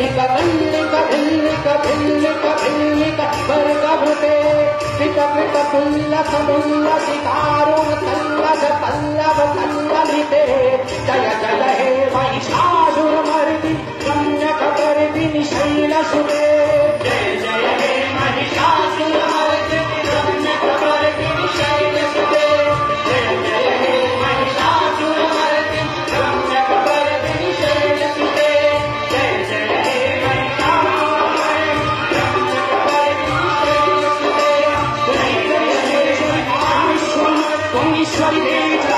वल्लिका वल्लिका वल्लिका वल्लिका वल्लिका वर्गभृते कृत कृत पुल्ल समुल्लति कारुण सल्लज पल्लव सल्ललिते जय जय हे महिषासुरमर्दिनि रम्यकपर्दिनि शैलसुते जय जय हे महिषासुरमर्दिनि रम्यकपर्दिनि शैलसुते जय जय हे महिषासुरमर्दिनि रम्यकपर्दिनि शैलसुते जय जय हे महिषासुरमर्दिनि रम्यकपर्दिनि शैलसुते जय जय हे ईश्वरी